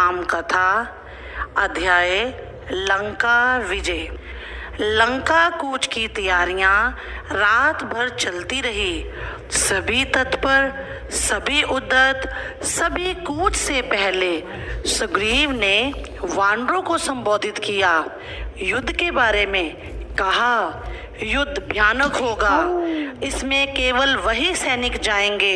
राम कथा अध्याय लंका विजय। लंका कूच की तैयारियां रात भर चलती रही। सभी तत्पर, सभी उद्यत, सभी कूच से पहले सुग्रीव ने वानरों को संबोधित किया। युद्ध के बारे में कहा, युद्ध भयानक होगा। इसमें केवल वही सैनिक जाएंगे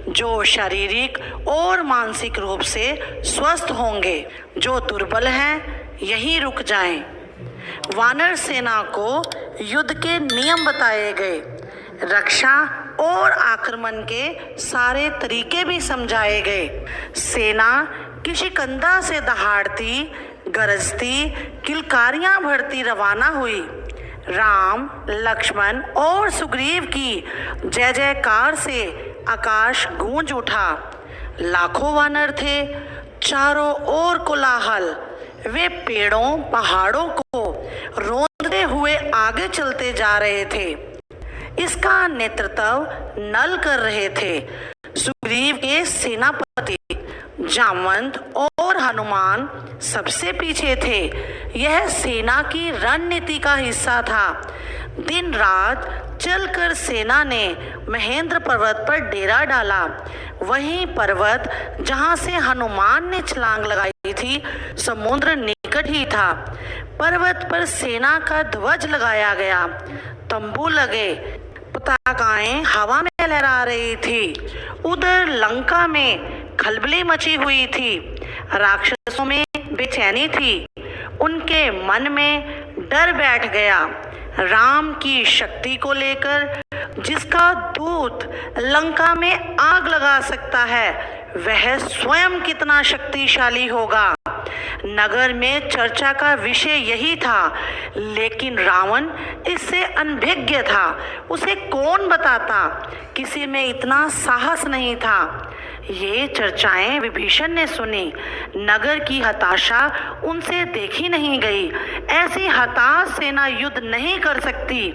जो शारीरिक और मानसिक रूप से स्वस्थ होंगे। जो दुर्बल हैं यहीं रुक जाएं। वानर सेना को युद्ध के नियम बताए गए। रक्षा और आक्रमण के सारे तरीके भी समझाए गए। सेना किसी कंधा से दहाड़ती, गरजती, किलकारियां भरती रवाना हुई। राम, लक्ष्मण और सुग्रीव की जय जयकार से आकाश गूंज उठा। लाखों वानर थे, चारों ओर कोलाहल। वे पेड़ों, पहाड़ों को रोंदते हुए आगे चलते जा रहे थे। इसका नेतृत्व नल कर रहे थे। सुग्रीव के सेनापति जामवंत और हनुमान सबसे पीछे थे। यह सेना की रणनीति का हिस्सा था। दिन रात चलकर सेना ने महेंद्र पर्वत पर डेरा डाला। वही पर्वत जहां से हनुमान ने छलांग लगाई थी, समुद्र निकट ही था। पर्वत पर सेना का ध्वज लगाया गया। तंबू लगे, पताकाएं हवा में लहरा रही थी। उधर लंका में खलबली मची हुई थी। राक्षसों में बेचैनी थी। उनके मन में डर बैठ गया। राम की शक्ति को लेकर जिसका दूत लंका में आग लगा सकता है, वह स्वयं कितना शक्तिशाली होगा। नगर में चर्चा का विषय यही था, लेकिन रावण इससे अनभिज्ञ था। उसे कौन बताता? किसी में इतना साहस नहीं था। ये चर्चाएं विभीषण ने सुनी। नगर की हताशा उनसे देखी नहीं गई। ऐसी हताश सेना युद्ध नहीं कर सकती।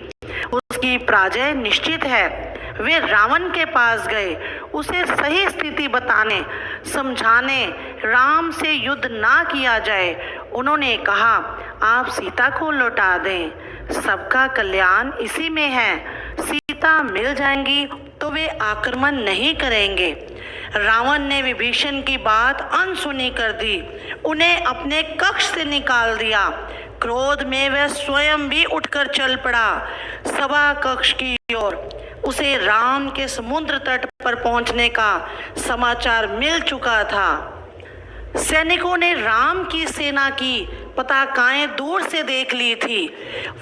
उसकी पराजय निश्चित है। वे रावण के पास गए, उसे सही स्थिति बताने, समझाने राम से युद्ध ना किया जाए। उन्होंने कहा, आप सीता को लौटा दें, सबका कल्याण इसी में है। सीता मिल जाएंगी तो वे आक्रमण नहीं करेंगे। रावण ने विभीषण की बात अनसुनी कर दी। उन्हें अपने कक्ष से निकाल दिया। क्रोध में वह स्वयं भी उठकर चल पड़ा सभा कक्ष की ओर। उसे राम के समुद्र तट पर पहुंचने का समाचार मिल चुका था। सैनिकों ने राम की सेना की पताकाएं दूर से देख ली थी।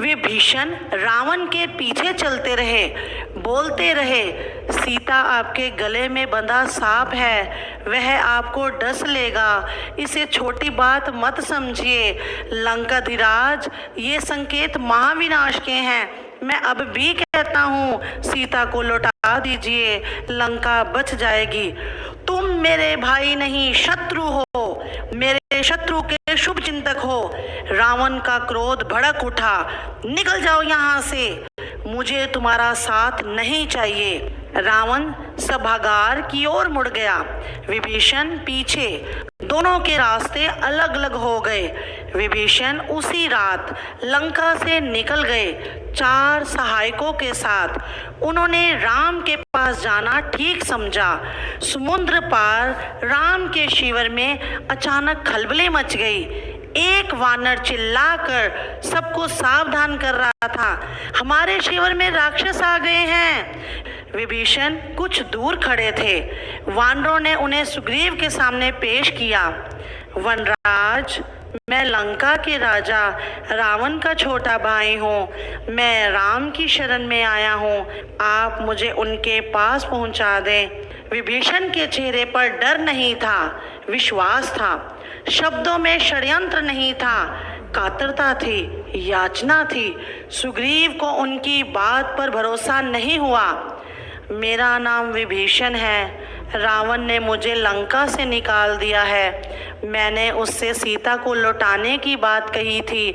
विभीषण रावण के पीछे चलते रहे, बोलते रहे, सीता आपके गले में बंधा सांप है, वह आपको डस लेगा। इसे छोटी बात मत समझिए। लंकाधिराज, ये संकेत महाविनाश के हैं। मैं अब भी कहता हूँ, सीता को लौटा दीजिए, लंका बच जाएगी। तुम मेरे भाई नहीं, शत्रु हो। मेरे शत्रु के शुभ चिंतक हो। रावण का क्रोध भड़क उठा। निकल जाओ यहाँ से, मुझे तुम्हारा साथ नहीं चाहिए। रावण सभागार की ओर मुड़ गया। विभीषण पीछे। दोनों के रास्ते अलग अलग हो गए। विभीषण उसी रात लंका से निकल गए 4 सहायकों के साथ। उन्होंने राम के पास जाना ठीक समझा। समुद्र पार राम के शिविर में अचानक खलबली मच गई। एक वानर चिल्लाकर सबको सावधान कर रहा था, हमारे शिविर में राक्षस आ गए हैं। विभीषण कुछ दूर खड़े थे। वानरों ने उन्हें सुग्रीव के सामने पेश किया। वनराज, मैं लंका के राजा रावण का छोटा भाई हूँ। मैं राम की शरण में आया हूँ। आप मुझे उनके पास पहुँचा दें। विभीषण के चेहरे पर डर नहीं था, विश्वास था। शब्दों में षड्यंत्र नहीं था, कातरता थी, याचना थी। सुग्रीव को उनकी बात पर भरोसा नहीं हुआ। मेरा नाम विभीषण है। रावण ने मुझे लंका से निकाल दिया है। मैंने उससे सीता को लौटाने की बात कही थी।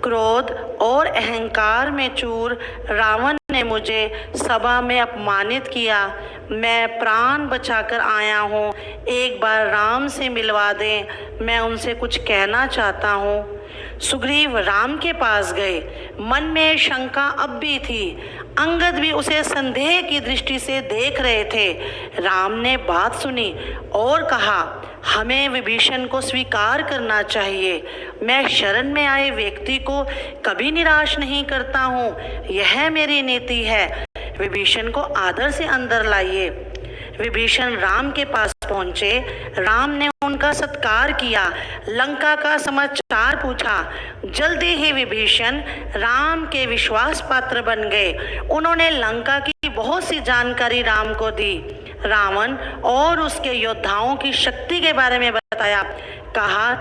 क्रोध और अहंकार में चूर रावण ने मुझे सभा में अपमानित किया। मैं प्राण बचाकर आया हूँ, एक बार राम से मिलवा दें, मैं उनसे कुछ कहना चाहता हूँ। सुग्रीव राम के पास गए। मन में शंका अब भी थी। अंगद भी उसे संदेह की दृष्टि से देख रहे थे। राम ने बात सुनी और कहा, हमें विभीषण को स्वीकार करना चाहिए। मैं शरण में आए व्यक्ति को कभी निराश नहीं करता हूँ, यह मेरी नीति है। विभीषण को आदर से अंदर लाइए। विभीषण राम के पास पहुंचे। राम ने उनका सत्कार किया, लंका का समाचार पूछा। जल्दी ही विभीषण राम के विश्वास पात्र बन गए। उन्होंने लंका की बहुत सी जानकारी राम को दी। रावण और उसके योद्धाओं की शक्ति के बारे में बताया। कहा,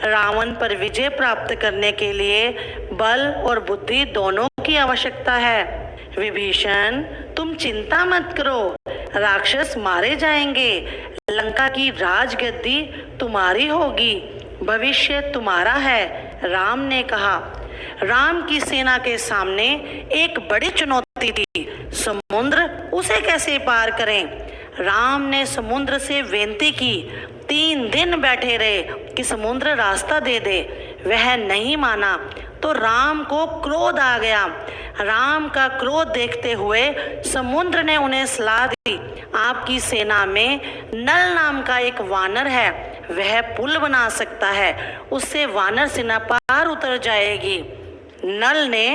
रावण पर विजय प्राप्त करने के लिए बल और बुद्धि दोनों की आवश्यकता है। विभीषण, तुम चिंता मत करो, राक्षस मारे जाएंगे, लंका की राजगद्दी तुम्हारी होगी, भविष्य तुम्हारा है। राम ने कहा। राम की सेना के सामने एक बड़ी चुनौती थी, समुद्र, उसे कैसे पार करें। राम ने समुद्र से विनती की। 3 दिन बैठे रहे कि समुद्र रास्ता दे दे, वह नहीं माना तो राम को क्रोध आ गया। राम का क्रोध देखते हुए समुद्र ने उन्हें सलाह दी, आपकी सेना में नल नाम का एक वानर है, वह पुल बना सकता है, उससे वानर सेना पार उतर जाएगी। नल ने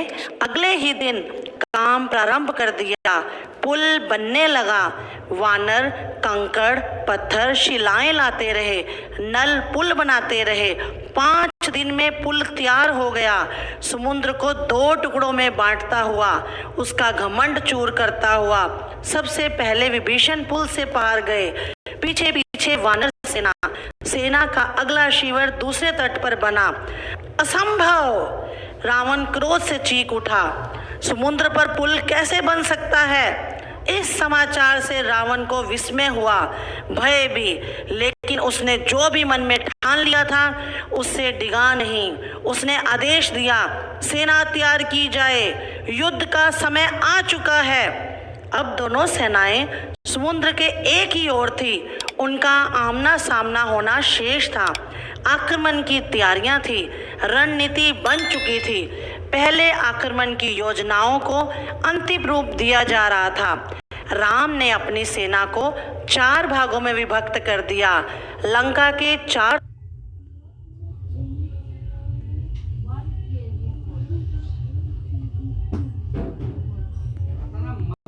अगले ही दिन काम प्रारंभ कर दिया। पुल बनने लगा। वानर कंकड़, पत्थर, शिलाएं लाते रहे। नल पुल बनाते रहे। 5 दिन में पुल तैयार हो गया। समुद्र को 2 टुकड़ों में बांटता हुआ, उसका घमंड चूर करता हुआ सबसे पहले विभीषण पुल से पार गए। पीछे पीछे वानर सेना का अगला शिविर दूसरे तट पर बना। असंभव! रावण क्रोध से चीख उठा। समुद्र पर पुल कैसे बन सकता है? इस समाचार से रावण को विस्मय हुआ, भय भी, लेकिन उसने जो भी मन में ठान लिया था उससे डिगा नहीं। उसने आदेश दिया, सेना तैयार की जाए, युद्ध का समय आ चुका है। अब दोनों सेनाएं समुद्र के एक ही ओर थी। उनका आमना सामना होना शेष था। आक्रमण की तैयारियां थी, रणनीति बन चुकी थी। पहले आक्रमण की योजनाओं को अंतिम रूप दिया जा रहा था। राम ने अपनी सेना को 4 भागों में विभक्त कर दिया। लंका के 4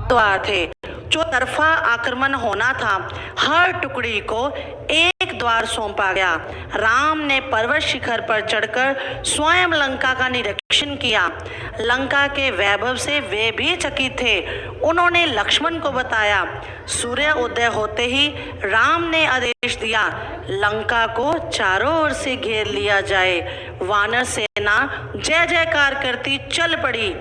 द्वार थे। चौतरफा आक्रमण होना था। हर टुकड़ी को एक द्वार सौंपा गया। राम ने पर्वत शिखर पर चढ़कर स्वयं लंका का निरीक्षण किया। लंका के वैभव से वे भी चकित थे। उन्होंने लक्ष्मण को बताया। सूर्य उदय होते ही राम ने आदेश दिया, लंका को चारों ओर से घेर लिया जाए। वानर सेना जय जयकार करती चल पड़ी।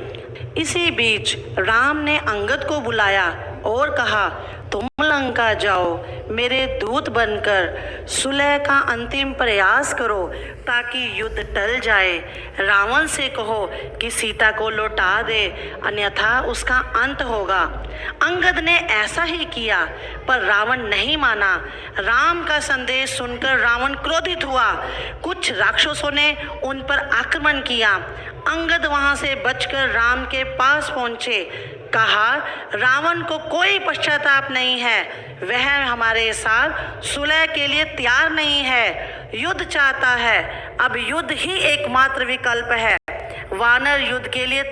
इसी बीच राम ने अंगद को बुलाया और कहा, तुम लंका जाओ, मेरे दूत बनकर सुलह का अंतिम प्रयास करो ताकि युद्ध टल जाए। रावण से कहो कि सीता को लौटा दे, अन्यथा उसका अंत होगा। अंगद ने ऐसा ही किया, पर रावण नहीं माना। राम का संदेश सुनकर रावण क्रोधित हुआ। कुछ राक्षसों ने उन पर आक्रमण किया। अंगद वहां से बचकर राम के पास पहुंचे। कहा, रावण को कोई पश्चाताप नहीं है, वह हमारे साथ सुलह के लिए तैयार नहीं है, युद्ध चाहता है। अब युद्ध ही एकमात्र विकल्प है। वानर युद्ध के लिए